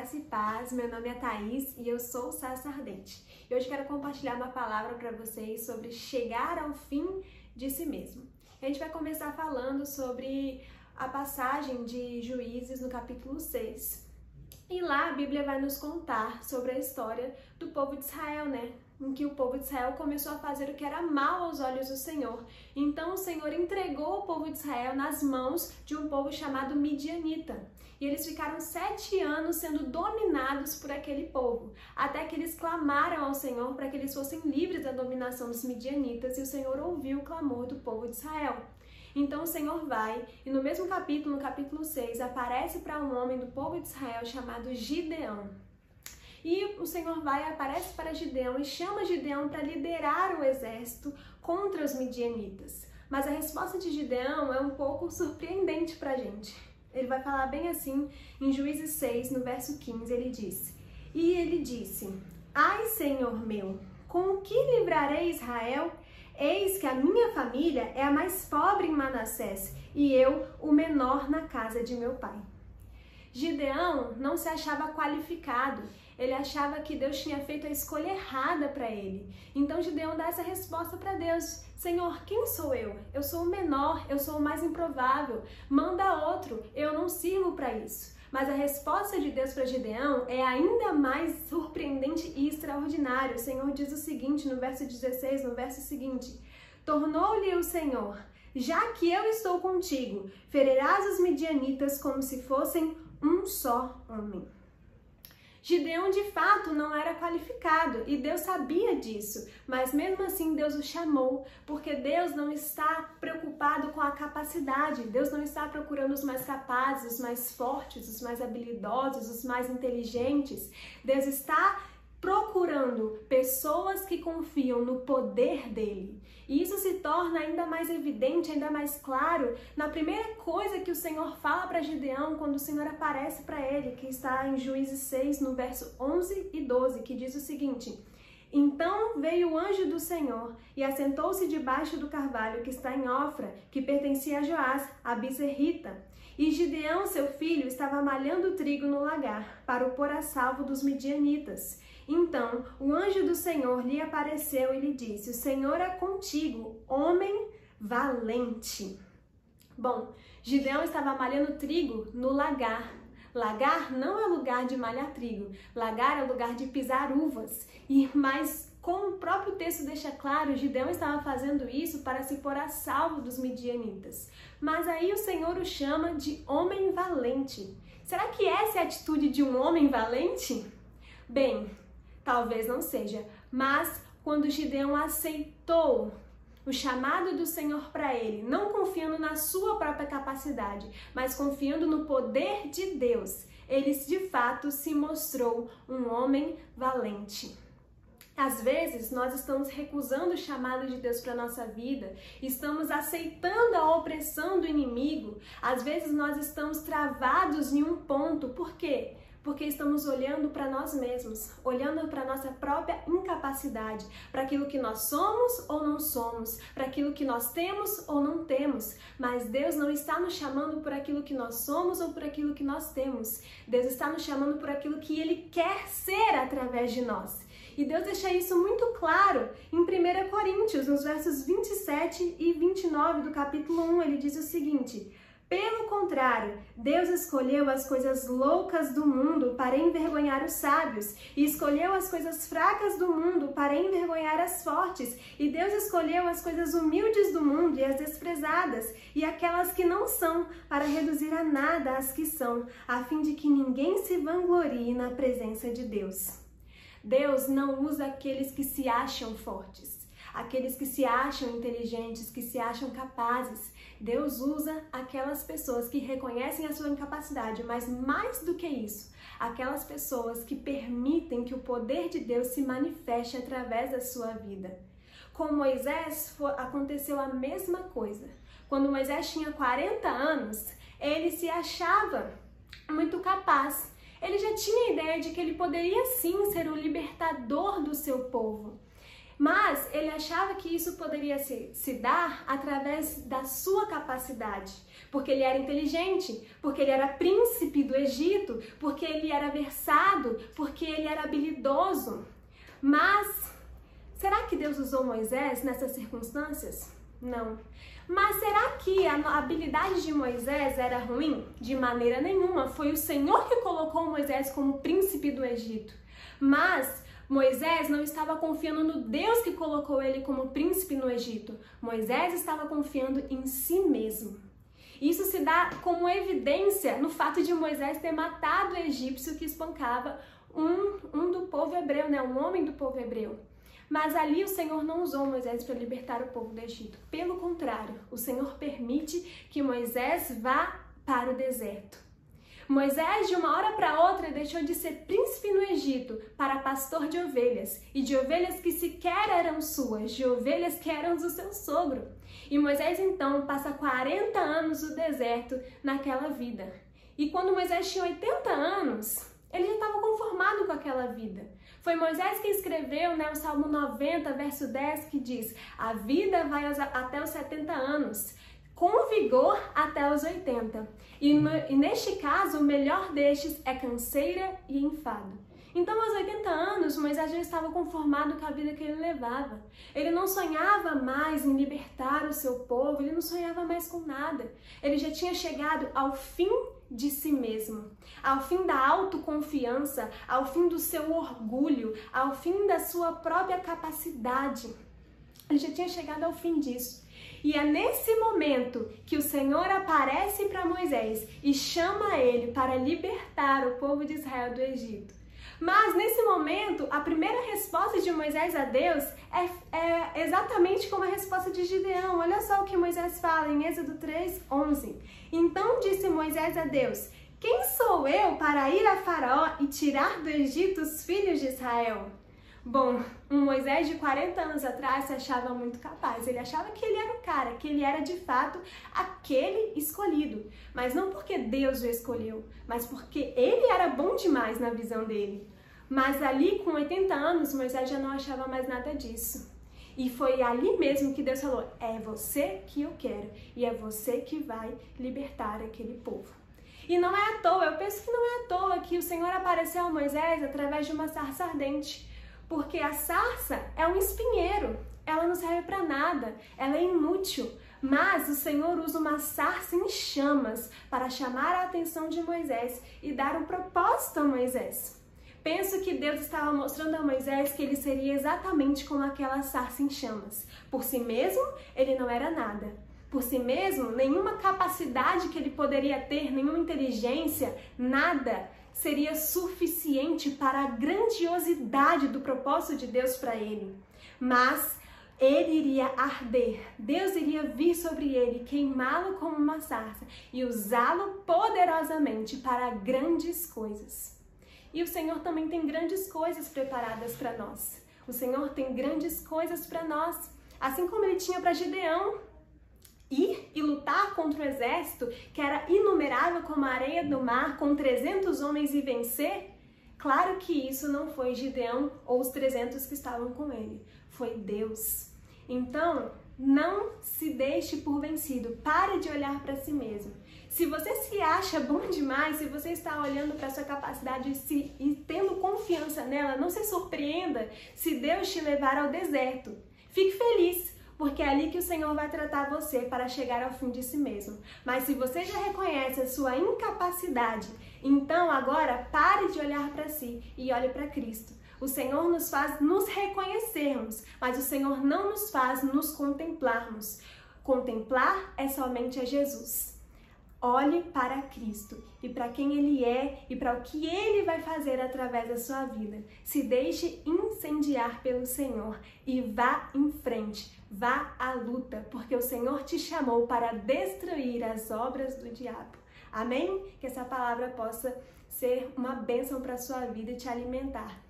Graça e paz, meu nome é Thaís e eu sou Sarça Ardente. E hoje quero compartilhar uma palavra para vocês sobre chegar ao fim de si mesmo. A gente vai começar falando sobre a passagem de Juízes no capítulo 6. E lá a Bíblia vai nos contar sobre a história do povo de Israel, em que o povo de Israel começou a fazer o que era mal aos olhos do Senhor. Então o Senhor entregou o povo de Israel nas mãos de um povo chamado Midianita. E eles ficaram 7 anos sendo dominados por aquele povo, até que eles clamaram ao Senhor para que eles fossem livres da dominação dos midianitas, e o Senhor ouviu o clamor do povo de Israel. Então o Senhor vai, e no mesmo capítulo, no capítulo 6, aparece para um homem do povo de Israel chamado Gideão. E o Senhor vai, aparece para Gideão e chama Gideão para liderar o exército contra os midianitas. Mas a resposta de Gideão é um pouco surpreendente para a gente. Ele vai falar bem assim, em Juízes 6, no verso 15, ele disse, Ai, Senhor meu, com que livrarei Israel? Eis que a minha família é a mais pobre em Manassés, e eu o menor na casa de meu pai. Gideão não se achava qualificado, ele achava que Deus tinha feito a escolha errada para ele. Então Gideão dá essa resposta para Deus, Senhor, quem sou eu? Eu sou o menor, eu sou o mais improvável, manda outro, eu não sirvo para isso. Mas a resposta de Deus para Gideão é ainda mais surpreendente e extraordinária. O Senhor diz o seguinte no verso 16, no verso seguinte, Tornou-lhe o Senhor, já que eu estou contigo, ferirás os midianitas como se fossem um só homem. Gideão de fato não era qualificado e Deus sabia disso, mas mesmo assim Deus o chamou, porque Deus não está preocupado com a capacidade, Deus não está procurando os mais capazes, os mais fortes, os mais habilidosos, os mais inteligentes. Deus está procurando pessoas que confiam no poder dele. E isso se torna ainda mais evidente, ainda mais claro, na primeira coisa que o Senhor fala para Gideão, quando o Senhor aparece para ele, que está em Juízes 6, no verso 11 e 12, que diz o seguinte, Então veio o anjo do Senhor e assentou-se debaixo do carvalho que está em Ofra, que pertencia a Joás, a Bizerrita. E Gideão, seu filho, estava malhando trigo no lagar, para o pôr a salvo dos midianitas. Então o anjo do Senhor lhe apareceu e lhe disse, O Senhor é contigo, homem valente. Bom, Gideão estava malhando trigo no lagar. Lagar não é lugar de malhar trigo, lagar é lugar de pisar uvas. Mas como o próprio texto deixa claro, Gideão estava fazendo isso para se pôr a salvo dos midianitas. Mas aí o Senhor o chama de homem valente. Será que essa é a atitude de um homem valente? Bem, talvez não seja, mas quando Gideão aceitou o chamado do Senhor para ele, não confiando na sua própria capacidade, mas confiando no poder de Deus, ele de fato se mostrou um homem valente. Às vezes, nós estamos recusando o chamado de Deus para a nossa vida, estamos aceitando a opressão do inimigo, às vezes nós estamos travados em um ponto. Por quê? Porque estamos olhando para nós mesmos, olhando para a nossa própria incapacidade, para aquilo que nós somos ou não somos, para aquilo que nós temos ou não temos. Mas Deus não está nos chamando por aquilo que nós somos ou por aquilo que nós temos. Deus está nos chamando por aquilo que Ele quer ser através de nós. E Deus deixa isso muito claro em 1 Coríntios, nos versos 27 e 29 do capítulo 1, ele diz o seguinte, Pelo contrário, Deus escolheu as coisas loucas do mundo para envergonhar os sábios, e escolheu as coisas fracas do mundo para envergonhar as fortes, e Deus escolheu as coisas humildes do mundo e as desprezadas, e aquelas que não são, para reduzir a nada as que são, a fim de que ninguém se vanglorie na presença de Deus. Deus não usa aqueles que se acham fortes, aqueles que se acham inteligentes, que se acham capazes. Deus usa aquelas pessoas que reconhecem a sua incapacidade, mas mais do que isso, aquelas pessoas que permitem que o poder de Deus se manifeste através da sua vida. Com Moisés aconteceu a mesma coisa. Quando Moisés tinha 40 anos, ele se achava muito capaz. Ele já tinha a ideia de que ele poderia sim ser o libertador do seu povo. Mas ele achava que isso poderia se dar através da sua capacidade, porque ele era inteligente, porque ele era príncipe do Egito, porque ele era versado, porque ele era habilidoso. Mas será que Deus usou Moisés nessas circunstâncias? Não. Mas será que a habilidade de Moisés era ruim? De maneira nenhuma. Foi o Senhor que colocou Moisés como príncipe do Egito. Mas Moisés não estava confiando no Deus que colocou ele como príncipe no Egito. Moisés estava confiando em si mesmo. Isso se dá como evidência no fato de Moisés ter matado o egípcio que espancava um do povo hebreu, né? Um homem do povo hebreu. Mas ali o Senhor não usou Moisés para libertar o povo do Egito. Pelo contrário, o Senhor permite que Moisés vá para o deserto. Moisés, de uma hora para outra, deixou de ser príncipe no Egito para pastor de ovelhas, e de ovelhas que sequer eram suas, de ovelhas que eram do seu sogro. E Moisés, então, passa 40 anos no deserto naquela vida. E quando Moisés tinha 80 anos, ele já estava conformado com aquela vida. Foi Moisés que escreveu, né, o Salmo 90, verso 10, que diz: a vida vai até os 70 anos, com vigor até os 80. E neste caso, o melhor destes é canseira e enfado. Então, aos 80 anos, Moisés já estava conformado com a vida que ele levava. Ele não sonhava mais em libertar o seu povo, ele não sonhava mais com nada. Ele já tinha chegado ao fim de si mesmo, ao fim da autoconfiança, ao fim do seu orgulho, ao fim da sua própria capacidade. Ele já tinha chegado ao fim disso. E é nesse momento que o Senhor aparece para Moisés e chama ele para libertar o povo de Israel do Egito. Mas nesse momento, a primeira resposta de Moisés a Deus é exatamente como a resposta de Gideão. Olha só o que Moisés fala em Êxodo 3:11. Então disse Moisés a Deus: quem sou eu para ir a Faraó e tirar do Egito os filhos de Israel? Bom, um Moisés de 40 anos atrás se achava muito capaz. Ele achava que ele era o cara, que ele era de fato aquele escolhido. Mas não porque Deus o escolheu, mas porque ele era bom demais na visão dele. Mas ali, com 80 anos, Moisés já não achava mais nada disso. E foi ali mesmo que Deus falou: é você que eu quero e é você que vai libertar aquele povo. E não é à toa, eu penso que não é à toa que o Senhor apareceu a Moisés através de uma sarça ardente. Porque a sarça é um espinheiro, ela não serve para nada, ela é inútil. Mas o Senhor usa uma sarça em chamas para chamar a atenção de Moisés e dar um propósito a Moisés. Penso que Deus estava mostrando a Moisés que ele seria exatamente como aquela sarça em chamas. Por si mesmo, ele não era nada. Por si mesmo, nenhuma capacidade que ele poderia ter, nenhuma inteligência, nada seria suficiente para a grandiosidade do propósito de Deus para ele. Mas ele iria arder, Deus iria vir sobre ele, queimá-lo como uma sarça e usá-lo poderosamente para grandes coisas. E o Senhor também tem grandes coisas preparadas para nós. O Senhor tem grandes coisas para nós, assim como ele tinha para Gideão. Ir e lutar contra o exército que era inumerável como a areia do mar, com 300 homens e vencer? Claro que isso não foi Gideão ou os 300 que estavam com ele, foi Deus. Então, não se deixe por vencido, pare de olhar para si mesmo. Se você se acha bom demais, se você está olhando para a sua capacidade e tendo confiança nela, não se surpreenda se Deus te levar ao deserto. Fique feliz, porque é ali que o Senhor vai tratar você para chegar ao fim de si mesmo. Mas se você já reconhece a sua incapacidade, então agora pare de olhar para si e olhe para Cristo. O Senhor nos faz nos reconhecermos, mas o Senhor não nos faz nos contemplarmos. Contemplar é somente a Jesus. Olhe para Cristo e para quem Ele é e para o que Ele vai fazer através da sua vida. Se deixe incendiar pelo Senhor e vá em frente, vá à luta, porque o Senhor te chamou para destruir as obras do diabo. Amém? Que essa palavra possa ser uma bênção para a sua vida e te alimentar.